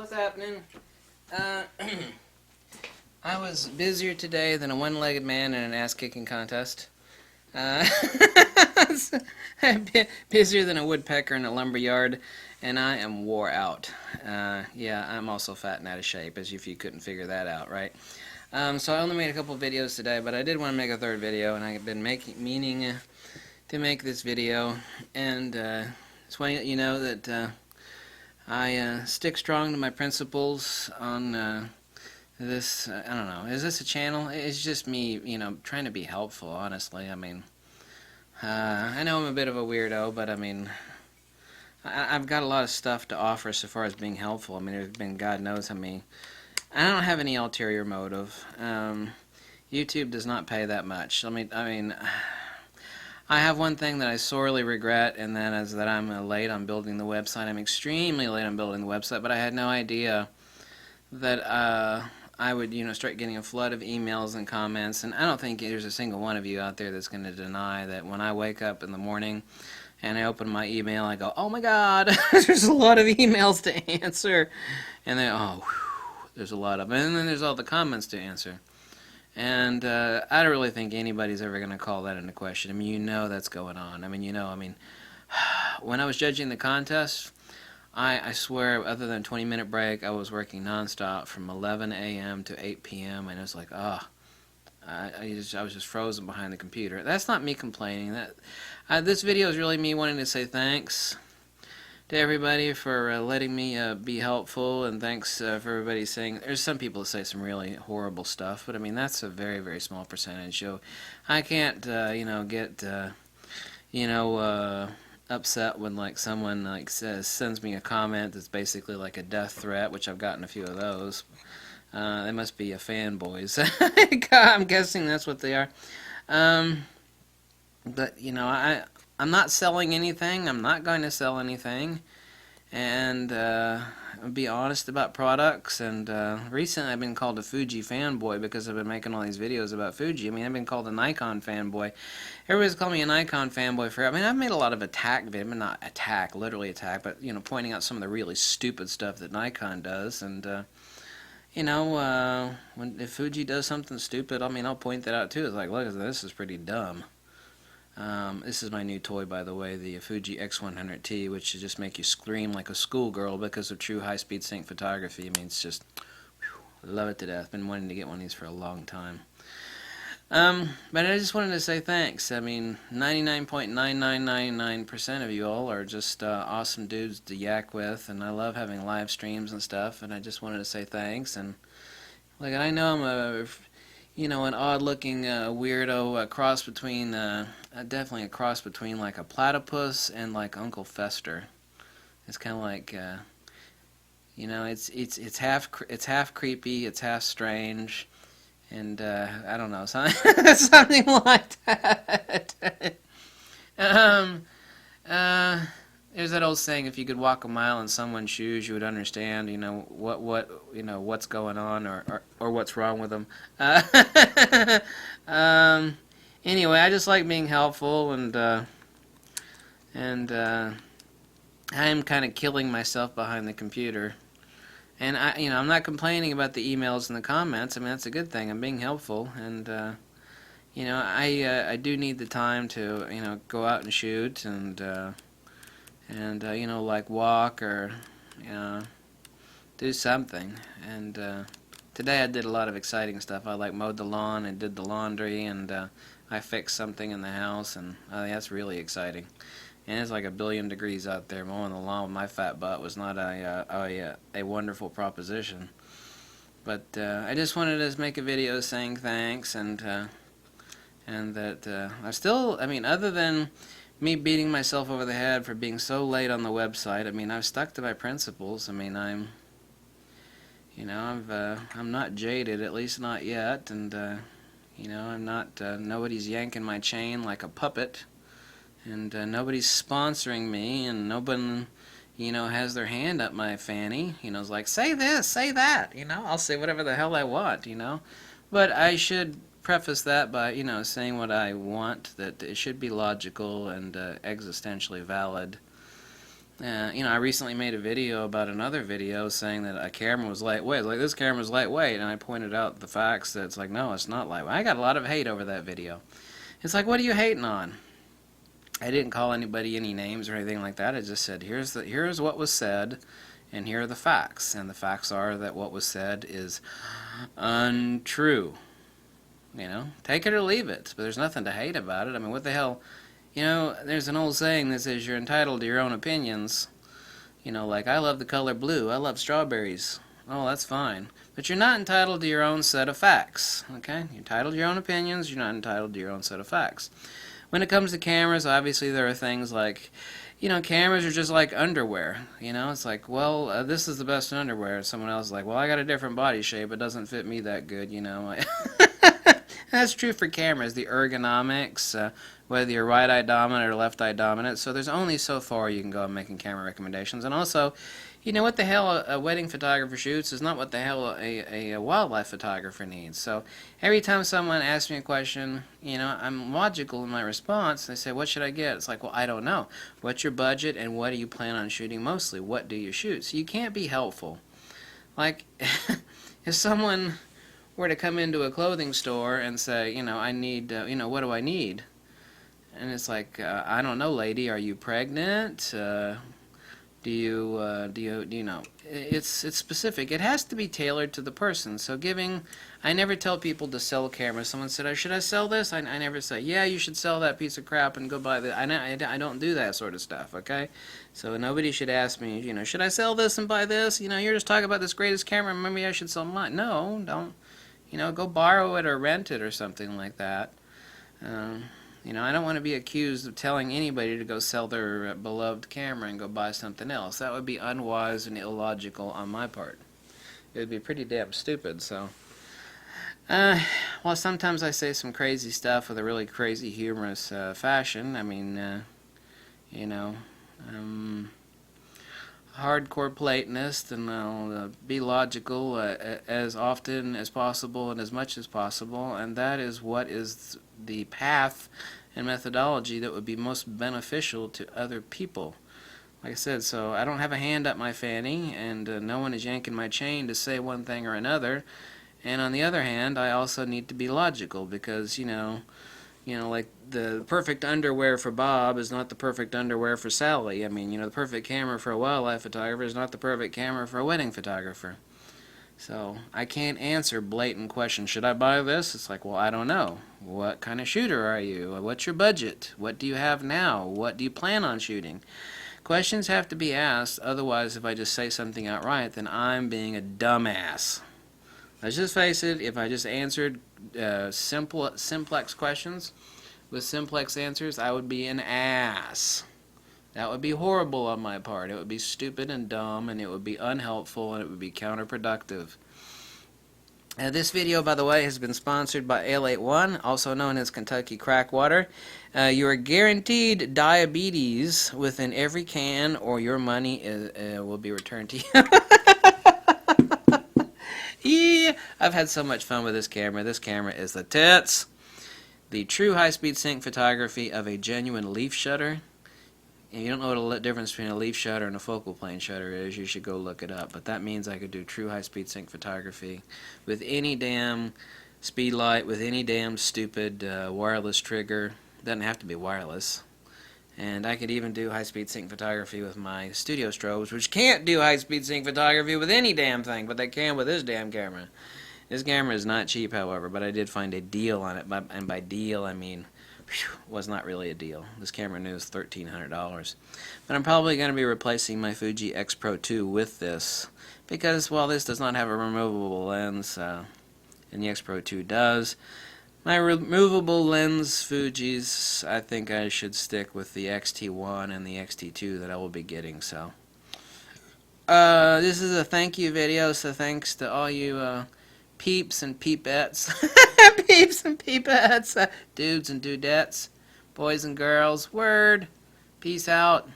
what's happening? I was busier today than a one-legged man in an ass-kicking contest. Uh, busier than a woodpecker in a lumber yard, and I am wore out. Yeah, I'm also fat and out of shape, as if you couldn't figure that out, right? So I only made a couple videos today, but I did want to make a third video, and I've been meaning to make this video, and just want to let you know that I stick strong to my principles on this. I don't know. Is this a channel? It's just me, trying to be helpful. Honestly, I mean, I know I'm a bit of a weirdo, but I mean, I've got a lot of stuff to offer so far as being helpful. I mean, there's been God knows how many. I don't have any ulterior motive. YouTube does not pay that much. I have one thing that I sorely regret, and that is that I'm late on building the website. I'm extremely late on building the website, but I had no idea that I would, start getting a flood of emails and comments. And I don't think there's a single one of you out there that's going to deny that when I wake up in the morning and I open my email, I go, "Oh my God, there's a lot of emails to answer," and then, oh, whew, there's a lot of them, and then there's all the comments to answer. And I don't really think anybody's ever going to call that into question. I mean, that's going on. I mean, when I was judging the contest, I swear, other than a 20-minute break, I was working nonstop from 11 a.m. to 8 p.m. and it was like, I was just frozen behind the computer. That's not me complaining. This video is really me wanting to say thanks to everybody for letting me be helpful, and thanks for everybody saying. There's some people that say some really horrible stuff, but I mean that's a very, very small percentage. So I can't get upset when like someone sends me a comment that's basically like a death threat, which I've gotten a few of those. They must be a fanboys. I'm guessing that's what they are. But I'm not selling anything. I'm not going to sell anything, and I'll be honest about products. And recently I've been called a Fuji fanboy because I've been making all these videos about Fuji. I mean, I've been called a Nikon fanboy. Everybody's called me a Nikon fanboy forever. I mean, I've made a lot of attack videos, not attack, literally attack, but pointing out some of the really stupid stuff that Nikon does. And if Fuji does something stupid, I mean, I'll point that out too. It's like, look, this is pretty dumb. This is my new toy, by the way, the Fuji X100T, which should just make you scream like a schoolgirl because of true high-speed sync photography. I mean, it's just, whew, love it to death. Been wanting to get one of these for a long time. But I just wanted to say thanks. I mean, 99.9999% of you all are just awesome dudes to yak with, and I love having live streams and stuff, and I just wanted to say thanks. And like, I know I'm an odd-looking weirdo, a cross between, definitely a cross between like a platypus and like Uncle Fester. It's kind of like, it's half creepy, it's half strange, and I don't know, something like that. There's that old saying: if you could walk a mile in someone's shoes, you would understand, what's going on or what's wrong with them. Anyway, I just like being helpful, and I am kind of killing myself behind the computer. And I'm not complaining about the emails and the comments. I mean, that's a good thing. I'm being helpful, and I do need the time to go out and shoot and like walk or do something. And today I did a lot of exciting stuff. I mowed the lawn and did the laundry, and I fixed something in the house, and that's really exciting. And it's like 1,000,000,000 degrees out there. Mowing the lawn with my fat butt was not a wonderful proposition. But I just wanted to make a video saying thanks, and that I still, I mean, other than me beating myself over the head for being so late on the website, I mean, I've stuck to my principles. I mean, I'm not jaded, at least not yet, and I'm not, nobody's yanking my chain like a puppet, and nobody's sponsoring me, and nobody, has their hand up my fanny, it's like, say this, say that, I'll say whatever the hell I want, but I should preface that by, saying what I want, that it should be logical and existentially valid. I recently made a video about another video saying that a camera was lightweight. Like, this camera's lightweight, and I pointed out the facts that it's like, no, it's not lightweight. I got a lot of hate over that video. It's like, what are you hating on? I didn't call anybody any names or anything like that. I just said, here's what was said, and here are the facts. And the facts are that what was said is untrue. Take it or leave it. But there's nothing to hate about it. I mean, what the hell? There's an old saying that says you're entitled to your own opinions. Like, I love the color blue. I love strawberries. Oh, that's fine. But you're not entitled to your own set of facts. Okay? You're entitled to your own opinions. You're not entitled to your own set of facts. When it comes to cameras, obviously there are things like, cameras are just like underwear. It's like, well, this is the best underwear. Someone else is like, well, I got a different body shape. It doesn't fit me that good, That's true for cameras, the ergonomics, whether you're right-eye dominant or left-eye dominant. So there's only so far you can go in making camera recommendations. And also, what the hell a wedding photographer shoots is not what the hell a wildlife photographer needs. So every time someone asks me a question, I'm logical in my response. They say, what should I get? It's like, well, I don't know. What's your budget and what do you plan on shooting mostly? What do you shoot? So you can't be helpful. Like, if someone were to come into a clothing store and say, I need, what do I need? And it's like, I don't know, lady, are you pregnant? Do you know? It's specific. It has to be tailored to the person. So I never tell people to sell cameras. Someone said, should I sell this? I never say, yeah, you should sell that piece of crap and go buy that. I don't do that sort of stuff, okay? So nobody should ask me, should I sell this and buy this? You're just talking about this greatest camera, maybe I should sell mine. No, don't. Go borrow it or rent it or something like that. I don't want to be accused of telling anybody to go sell their beloved camera and go buy something else. That would be unwise and illogical on my part. It would be pretty damn stupid, so. Well, sometimes I say some crazy stuff with a really crazy humorous fashion. I mean, hardcore Platonist, and I'll be logical as often as possible and as much as possible, and that is what is the path and methodology that would be most beneficial to other people. Like I said, so I don't have a hand up my fanny, and no one is yanking my chain to say one thing or another. And on the other hand, I also need to be logical because, like the perfect underwear for Bob is not the perfect underwear for Sally. I mean, the perfect camera for a wildlife photographer is not the perfect camera for a wedding photographer. So I can't answer blatant questions. Should I buy this? It's like, well, I don't know. What kind of shooter are you? What's your budget? What do you have now? What do you plan on shooting? Questions have to be asked. Otherwise, if I just say something outright, then I'm being a dumbass. Let's just face it, if I just answered simplex questions with simplex answers, I would be an ass. That would be horrible on my part. It would be stupid and dumb, and it would be unhelpful, and it would be counterproductive. This video, by the way, has been sponsored by Ale81, also known as Kentucky Crack Water. You are guaranteed diabetes within every can, or your money will be returned to you. Yeah, I've had so much fun with this camera. This camera is the tits. The true high-speed sync photography of a genuine leaf shutter. If you don't know what the difference between a leaf shutter and a focal plane shutter is, you should go look it up. But that means I could do true high-speed sync photography with any damn speed light, with any damn stupid wireless trigger. It doesn't have to be wireless. And I could even do high-speed sync photography with my studio strobes, which can't do high-speed sync photography with any damn thing, but they can with this damn camera. This camera is not cheap, however, but I did find a deal on it, and by deal I mean, was not really a deal. This camera new is $1,300. But I'm probably going to be replacing my Fuji X Pro 2 with this, because while this does not have a removable lens, and the X Pro 2 does, my removable lens Fujis, I think I should stick with the X-T1 and the X-T2 that I will be getting, so. This is a thank you video, so thanks to all you peeps and peepettes, peeps and peepettes, dudes and dudettes, boys and girls, word, peace out,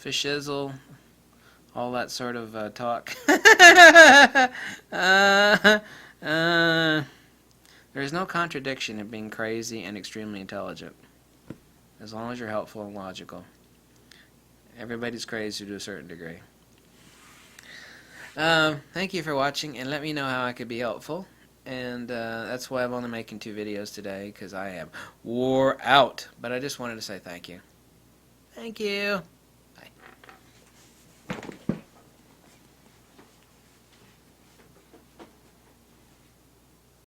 fishizzle, all that sort of talk. There is no contradiction in being crazy and extremely intelligent, as long as you're helpful and logical. Everybody's crazy to a certain degree. Thank you for watching, and let me know how I could be helpful. And that's why I'm only making 2 videos today, because I am wore out. But I just wanted to say thank you. Thank you.